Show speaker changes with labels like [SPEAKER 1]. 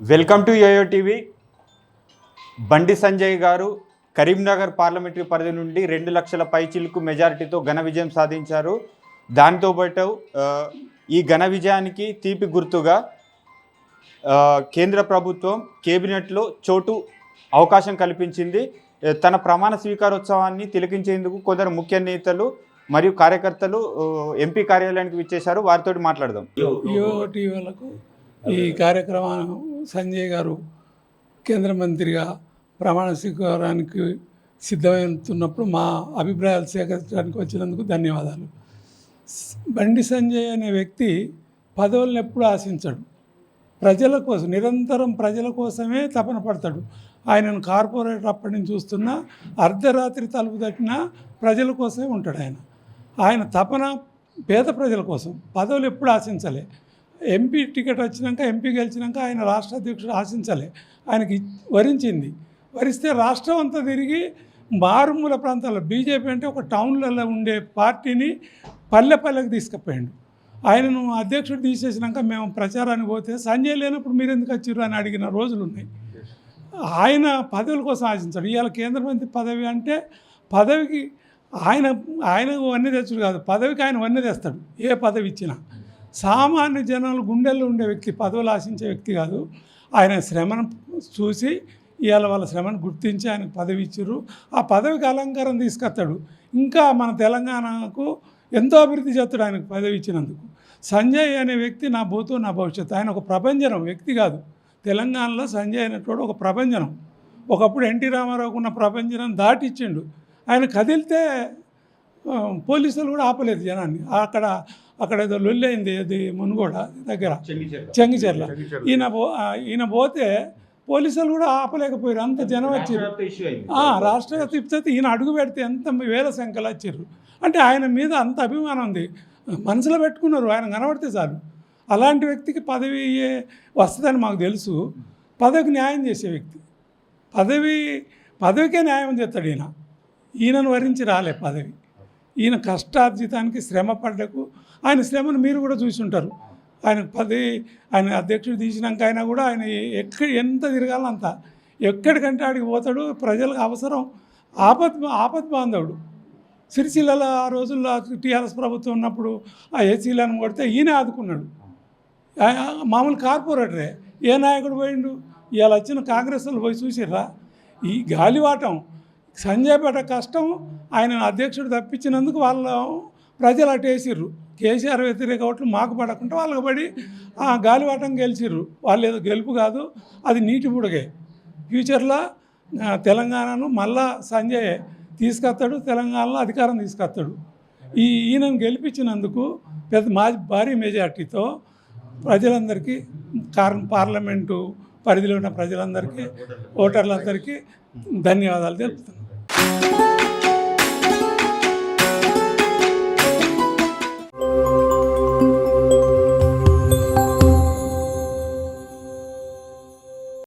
[SPEAKER 1] Welcome to yo-yo TV. Bandi Sanjay గారు Karimnagar parliamentary పరిధి నుండి 2 లక్షల పైచిలుకు మెజారిటీతో ఘన విజయం సాధించారు. దాంతో పాటు ఈ ఘన విజయానికి తీపి గుర్తుగా కేంద్ర ప్రభుత్వం కేబినెట్లో చోటు అవకాశం కల్పించింది. తన ప్రమాణ స్వీకారోత్సవాన్ని తిలకించేందుకు కొందరు ముఖ్య నేతలు మరియు కార్యకర్తలు ఎంపీ కార్యాలయానికి విచ్చేశారు. వారితో మాట్లాడదాం.
[SPEAKER 2] టీవీలకు ఈ కార్యక్రమం సంజయ్ గారు కేంద్ర మంత్రిగా ప్రమాణ స్వీకారానికి సిద్ధమవుతున్నప్పుడు మా అభిప్రాయాలు సేకరించడానికి వచ్చినందుకు ధన్యవాదాలు. బండి సంజయ్ అనే వ్యక్తి పదవులను ఎప్పుడు ఆశించడు. ప్రజల కోసం నిరంతరం ప్రజల కోసమే తపన పడతాడు. ఆయనను కార్పొరేటర్ అప్పటి నుంచి చూస్తున్నా అర్ధరాత్రి తలుపు తట్టినా ప్రజల కోసమే ఉంటాడు. ఆయన తపన పేద ప్రజల కోసం. పదవులు ఎప్పుడు ఆశించలే. ఎంపీ టికెట్ వచ్చినాక ఎంపీ గెలిచినాక ఆయన రాష్ట్ర అధ్యక్షుడు ఆశించలే. ఆయనకి వరించింది. వరిస్తే రాష్ట్రం అంతా తిరిగి మారుమూల ప్రాంతాల్లో బీజేపీ అంటే ఒక టౌన్లలో ఉండే పార్టీని పల్లెకి తీసుకుపోయాడు. ఆయనను అధ్యక్షుడు తీసేసినాక మేము ప్రచారానికి పోతే సంజయ్ లేనప్పుడు మీరు ఎందుకు వచ్చారు అని అడిగిన రోజులు ఉన్నాయి. ఆయన పదవుల కోసం ఆశించాడు. ఇవాళ కేంద్ర మంత్రి పదవి అంటే పదవికి ఆయన వన్నీ తెచ్చుడు కాదు, పదవికి ఆయన వన్నీ తెస్తాడు. ఏ పదవి ఇచ్చినా సామాన్య జనాలు గుండెల్లో ఉండే వ్యక్తి, పదవులు ఆశించే వ్యక్తి కాదు. ఆయన శ్రమను చూసి ఇవాళ వాళ్ళ శ్రమను గుర్తించి ఆయనకు పదవి ఇచ్చారు. ఆ పదవికి అలంకారం తీసుకొస్తాడు. ఇంకా మన తెలంగాణకు ఎంతో అభివృద్ధి చేస్తాడు ఆయనకు పదవి ఇచ్చినందుకు. సంజయ్ అనే వ్యక్తి నా భూతో నా భవిష్యత్తు. ఆయన ఒక ప్రభంజనం, వ్యక్తి కాదు. తెలంగాణలో సంజయ్ అనేటోడు ఒక ప్రభంజనం. ఒకప్పుడు ఎన్టీ రామారావుకు ఉన్న ప్రభంజనం దాటిచ్చిండు. ఆయన కదిలితే పోలీసులు కూడా ఆపలేదు జనాన్ని. అక్కడ ఏదో లొల్లైంది, అది మునుగోడ దగ్గర చెంగిచెర్ల. ఈయన పోతే పోలీసులు కూడా ఆపలేకపోయారు. అంత జనం వచ్చారు. రాష్ట్ర తిప్పితే ఈయన అడుగు పెడితే ఎంత వేల సంఖ్యలు వచ్చారు. అంటే ఆయన మీద అంత అభిమానం ఉంది. మనసులో పెట్టుకున్నారు. ఆయన కనబడితే చాలు. అలాంటి వ్యక్తికి పదవి వస్తుందని మాకు తెలుసు. పదవికి న్యాయం చేసే వ్యక్తి. పదవికే న్యాయం చేస్తాడు ఈయనను వరించి రాలే పదవి. ఈయన కష్టార్జితానికి శ్రమ పడ్డకు ఆయన శ్రమను మీరు కూడా చూసి ఉంటారు. ఆయన అధ్యక్షుడు తీసినాక అయినా కూడా ఆయన ఎంత తిరగాలో అంత, ఎక్కడికంటే ఆడికి పోతాడు. ప్రజలకు అవసరం. ఆపత్ బాంధవుడు. సిరిసిల్లలో ఆ రోజుల్లో టీఆర్ఎస్ ప్రభుత్వం ఉన్నప్పుడు ఆ ఏసీలను కొడితే ఈయన ఆదుకున్నాడు. మామూలు కార్పొరేటరే. ఏ నాయకుడు పోయిండు? ఇవాళ వచ్చిన కాంగ్రెస్ వాళ్ళు పోయి చూసిర్రా? ఈ గాలివాటం సంజయ్ పడ్డ కష్టం ఆయన అధ్యక్షుడు తప్పించినందుకు ప్రజలు అటేసిర్రు. కేసీఆర్ వ్యతిరేక ఓట్లు మాకు పడకుండా వాళ్ళకి పడి గాలివాటం గెలిచిర్రు. వాళ్ళు ఏదో గెలుపు కాదు, అది నీటి బుడగే. ఫ్యూచర్లో తెలంగాణను మళ్ళా సంజయ్ తీసుకొస్తాడు. తెలంగాణలో అధికారం తీసుకొస్తాడు. ఈయనను గెలిపించినందుకు భారీ మెజార్టీతో ప్రజలందరికీ పార్లమెంటు పరిధిలో ఉన్న ప్రజలందరికీ, ఓటర్లందరికీ ధన్యవాదాలు తెలుపుతున్నాను.